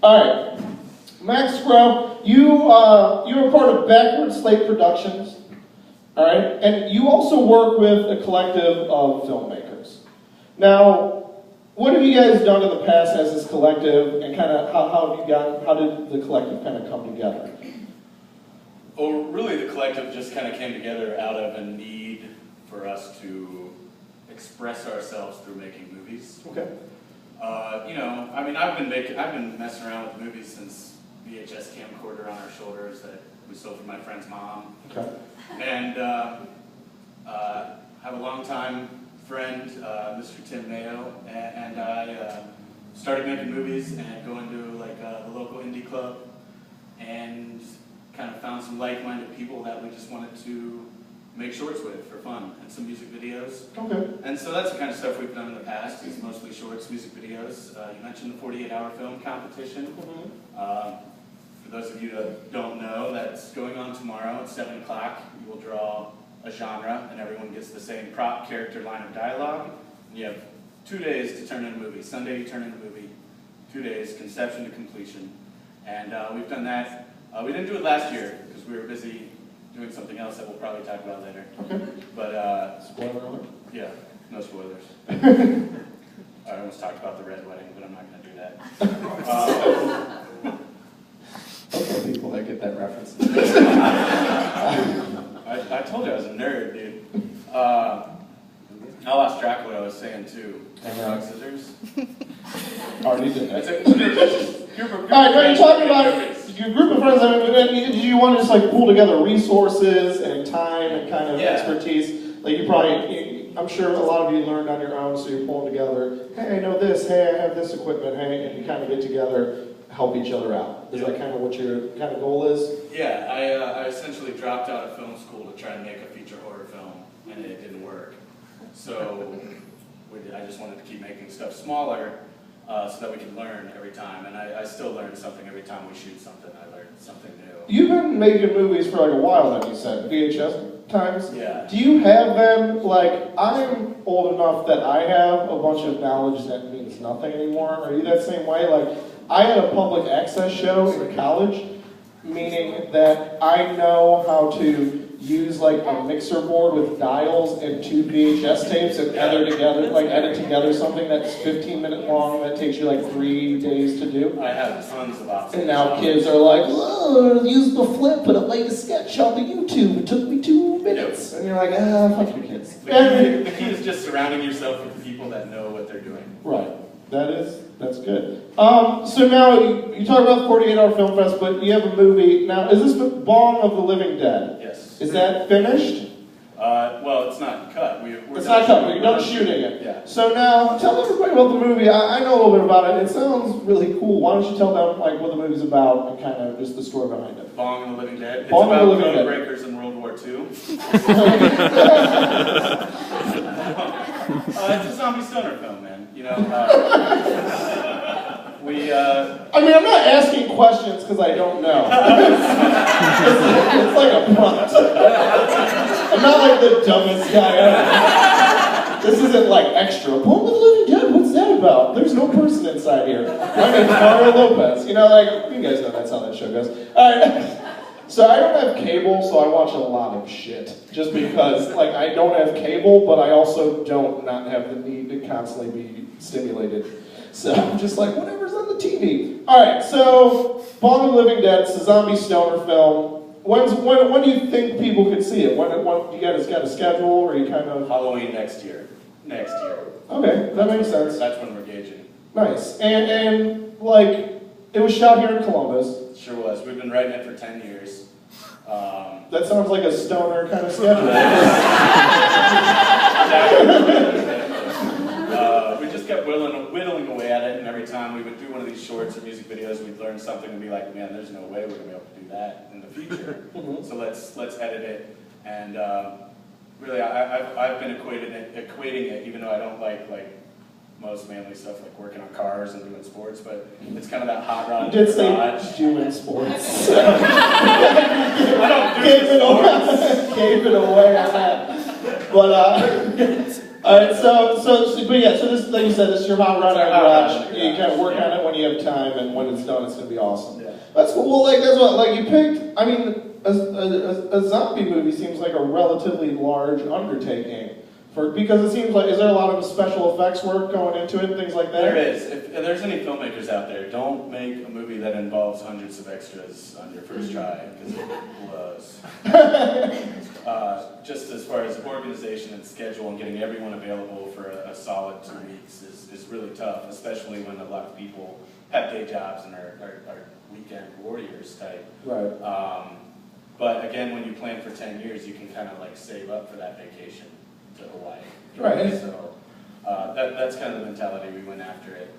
All right, Max Groah, you're a part of Backward Slate Productions. All right, and you also work with a collective of filmmakers. Now, what have you guys done in the past as this collective, and kind of how did the collective kind of come together? Well, really, the collective just kind of came together out of a need for us to express ourselves through making movies. Okay. I've been messing around with movies since VHS camcorder on our shoulders that we stole from my friend's mom. Okay. And have a longtime friend, Mr. Tim Mayo, and I started making movies and going to the local indie club, and kind of found some like-minded people that we just wanted to make shorts with for fun, and some music videos. Okay. And so that's the kind of stuff we've done in the past. It's mostly shorts, music videos. You mentioned the 48-hour film competition. Mm-hmm. For those of you that don't know, that's going on tomorrow at 7 o'clock. You will draw a genre, and everyone gets the same prop, character, line of dialogue. And you have 2 days to turn in a movie. Sunday you turn in a movie, 2 days, conception to completion. And we've done that. We didn't do it last year because we were busy doing something else that we'll probably talk about later. Okay. But spoiler alert? Yeah, no spoilers. I almost talked about the red wedding, but I'm not going to do that. Okay, people that get that reference. I told you I was a nerd, dude. I lost track of what I was saying too. Rock, scissors. Already did that. It's a group of All right, now you're talking about your group of friends. Do you want to just like pool together resources and time and kind of expertise? Like I'm sure a lot of you learned on your own, so you're pulling together. Hey, I know this. Hey, I have this equipment. Hey, and you kind of get together, help each other out. Is that kind of what your kind of goal is? Yeah, I essentially dropped out of film school to try and make a feature horror film, and it didn't work. So I just wanted to keep making stuff smaller so that we can learn every time. And I still learn something every time we shoot something. I learn something new. You've been making movies for like a while then, you said, VHS times? Yeah. Do you have them, I'm old enough that I have a bunch of knowledge that means nothing anymore. Are you that same way? I had a public access show in college, meaning that I know how to use a mixer board with dials and 2 VHS tapes and edit together something that's 15 minutes long that takes you 3 days to do. I have tons of options. And now kids are like, oh, use the flip and I made a sketch on the YouTube. It took me 2 minutes. And you're like, fuck you kids. The key is just surrounding yourself with people that know what they're doing. Right. That's good. So now you talk about the 48-hour film fest, but you have a movie. Now, is this Bong of the Living Dead? Yes. Is that finished? Well, it's not cut. It's not cut, but you're done shooting it. Yeah. So now, tell everybody about the movie. I know a little bit about it. It sounds really cool. Why don't you tell them what the movie's about and kind of just the story behind it? Bong of the Living Dead. Bong it's of the about Living Dead. breakers in World War II. It's a zombie stoner film, man. I'm not asking questions because I don't know. it's like a prompt. I'm not the dumbest guy ever. This isn't extra. Bong of the Living Dead, what's that about? There's no person inside here. My name's Mario Lopez. You guys know that's how that show goes. Alright. So I don't have cable, so I watch a lot of shit. Just because, I don't have cable, but I also don't not have the need to constantly be stimulated. So I'm just whatever's on the TV. Alright, so Bong of the Living Dead, it's a zombie stoner film. When do you think people could see it? When you guys got a schedule, or you kind of... Halloween next year. Okay, that makes sense. That's when we're gauging. Nice. And it was shot here in Columbus. Sure was. We've been writing it for 10 years. That sounds like a stoner kind of schedule. We just kept whittling away at it, and every time we would do one of these shorts or music videos, we'd learn something and be like, man, there's no way we're going to be able to do that in the future. So let's edit it. And really, I've been equating it, even though I don't like most manly stuff like working on cars and doing sports, but it's kind of that hot rod. You did say doing sports. I don't do sports. Gave it away on that. But Alright, but yeah, so this, like you said, this is your hot rod in the garage. You kind of work on it when you have time, and when it's done, it's going to be awesome. Yeah. That's cool. Well, like, that's what, like, you picked, I mean, a zombie movie seems like a relatively large undertaking. Because it seems like, is there a lot of special effects work going into it and things like that? There is. If there's any filmmakers out there, don't make a movie that involves hundreds of extras on your first try, because it blows. Just as far as organization and schedule and getting everyone available for a solid 2 weeks is really tough, especially when a lot of people have day jobs and are weekend warriors type. Right. But again, when you plan for 10 years, you can kind of like save up for that vacation to Hawaii. Right. So that's kind of the mentality we went after it.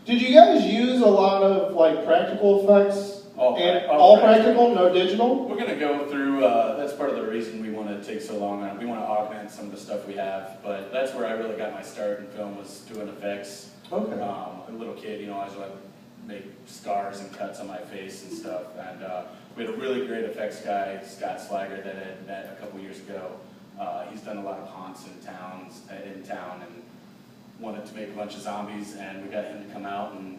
Did you guys use a lot of like practical effects? All practical, no digital? We're going to go through, that's part of the reason we want to take so long on it. We want to augment some of the stuff we have, but that's where I really got my start in film, was doing effects. Okay. A little kid, I was like, make scars and cuts on my face and stuff. And we had a really great effects guy, Scott Slager, that I had met a couple years ago. He's done a lot of haunts in town and wanted to make a bunch of zombies, and we got him to come out and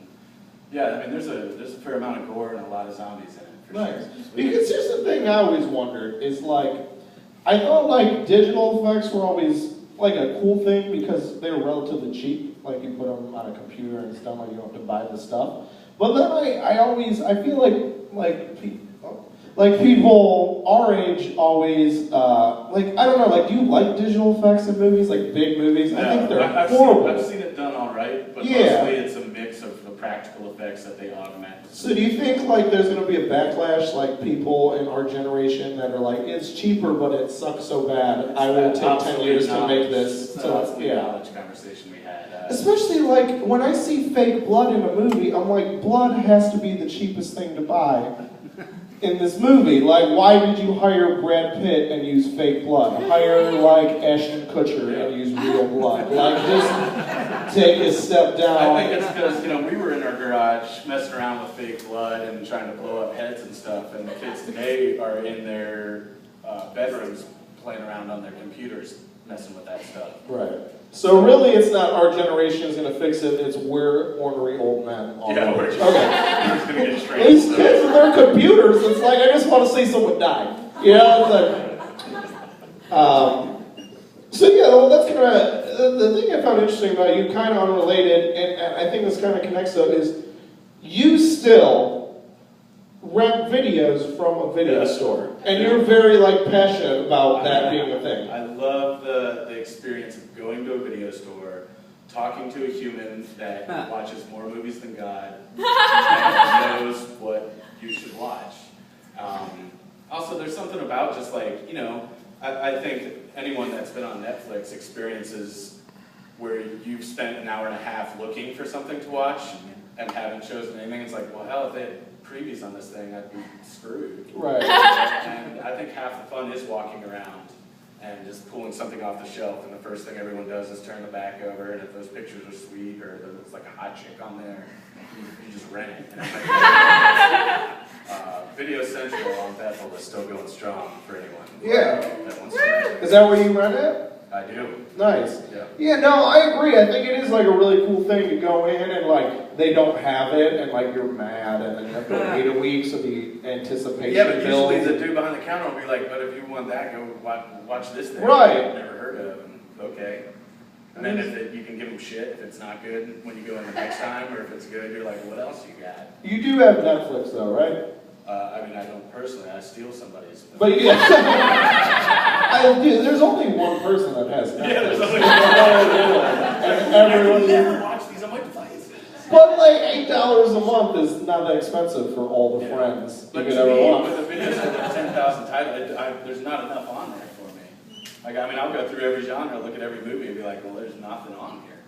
yeah, I mean there's a fair amount of gore and a lot of zombies in it. For nice. Sure. Because here's the thing I always wondered is like, I thought like digital effects were always like a cool thing because they were relatively cheap. Like you put them on a computer and it's done, like you don't have to buy the stuff. But then I feel like people our age always, I don't know, like, do you like digital effects in movies, like big movies? I think they're horrible. I've seen it done all right, but yeah. Mostly it's a mix of the practical effects that they augment. So do you think, like, there's going to be a backlash, like, people in our generation that are like, it's cheaper, but it sucks so bad, I will take 10 years to make this. So that's the knowledge conversation we had. Especially, like, when I see fake blood in a movie, I'm like, blood has to be the cheapest thing to buy in this movie. Like, why did you hire Brad Pitt and use fake blood? Hire, like, Ashton Kutcher and use real blood. Like, just take a step down. I think it's because, we were in our garage messing around with fake blood and trying to blow up heads and stuff, and the kids today are in their bedrooms playing around on their computers messing with that stuff. Right. So really, it's not our generation is going to fix it. It's we're ornery old men. Yeah, we're just going to get straight. These kids with their computers, it's like, I just want to see someone die. It's like, so yeah, well, that's kind of, the thing I found interesting about you, kind of unrelated, and I think this kind of connects though, is you still rent videos from a video store. And you're very, like, passionate about that being a thing. I love the experience of going to a video store, talking to a human that watches more movies than God, and knows what you should watch. Also, there's something about just like, I think anyone that's been on Netflix experiences where you've spent an hour and a half looking for something to watch and haven't chosen anything. It's like, well, hell, if they had previews on this thing, I'd be screwed. Right. And I think half the fun is walking around and just pulling something off the shelf, and the first thing everyone does is turn the back over, and if those pictures are sweet or there's like a hot chick on there, you just rent it. Video Central on Bethel is still going strong for anyone. Yeah. That wants to rent it. Is that where you rent it? I do. Nice. Yeah. Yeah, no, I agree. I think it is like a really cool thing to go in and like they don't have it and like you're mad and then you have to wait a week so the anticipation Yeah, but builds. usually the dude behind the counter will be like, but if you want that, go watch this thing. Right. I've never heard of. And, okay. And then if you can give them shit if it's not good when you go in the next time, or if it's good, you're like, what else you got? You do have Netflix though, right? I mean, I don't personally. I steal somebody's. But yeah. There's only one person that has Netflix. Yeah, there's only one. And everyone. I never watch these on my device. But like $8 a month is not that expensive for all the friends But you could to ever me, want. with a video set of 10,000 titles, there's not enough on there for me. Like, I mean, I'll go through every genre, look at every movie, and be like, well, there's nothing on here.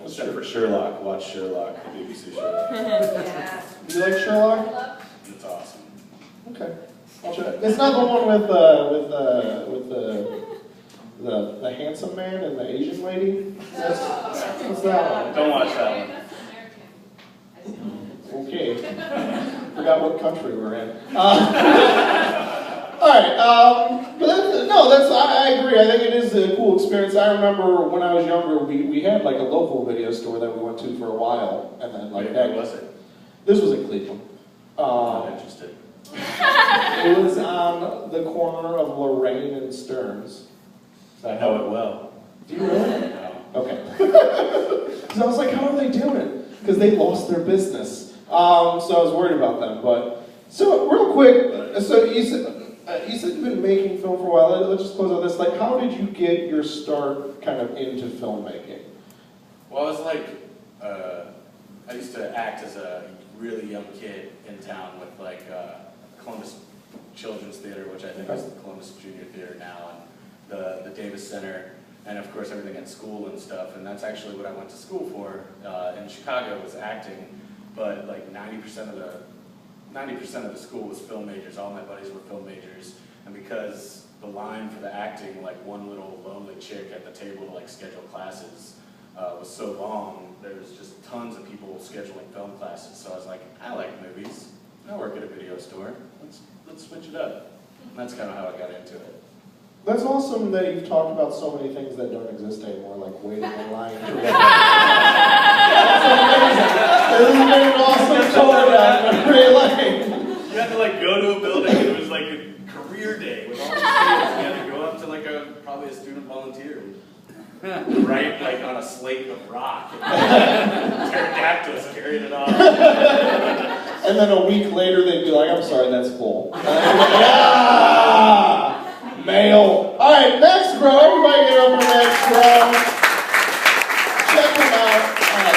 Except for Sherlock. Watch Sherlock, the BBC show. Yeah. Do you like Sherlock? It's awesome. Okay. I'll check. It's not the one with the handsome man and the Asian lady? What's that one? Don't watch that one. Okay. Forgot what country we're in. Alright, right. I agree. I think it is a cool experience. I remember when I was younger, we had like a local video store that we went to for a while, and then like Where was it? This was in Cleveland. Not interested. It was on the corner of Lorraine and Stearns. I know it well. Do you really? No. Okay. So I was like, how are they doing it? Because they lost their business. So I was worried about them. But so real quick, so you said you've been making film for a while. Let's just close on this. Like, how did you get your start kind of into filmmaking? Well, I was like, I used to act as a really young kid in town with like Columbus Children's Theater, which I think is the Columbus Junior Theater now, and the Davis Center, and of course everything at school and stuff. And that's actually what I went to school for in Chicago, was acting. But like 90% of the school was film majors. All my buddies were film majors, and because the line for the acting, like one little lonely chick at the table to like schedule classes, was so long, there was just tons of people scheduling film classes. So I was like, I like movies. I work at a video store. Let's switch it up. And that's kind of how I got into it. That's awesome that you've talked about so many things that don't exist anymore, like waiting in line to This has been an awesome tour down memory lane. You had to like go to a building and it was like a career day with all these students. You had to go up to like probably a student volunteer. Right, like on a slate of rock. Pterodactyls carried it off. And then a week later they'd be like, I'm sorry, that's full. Yeah! Mail. Alright, next Groah. Everybody get over to next Groah. Check them out.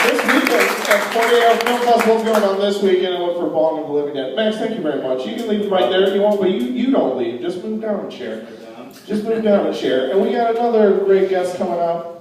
This weekend at 48 Hour Film Festival's going on this weekend, and look for Bong and the Living Dead. Max, thank you very much. You can leave right there if you want, but you don't leave. Just move down a chair. Just move down a chair. And we got another great guest coming up.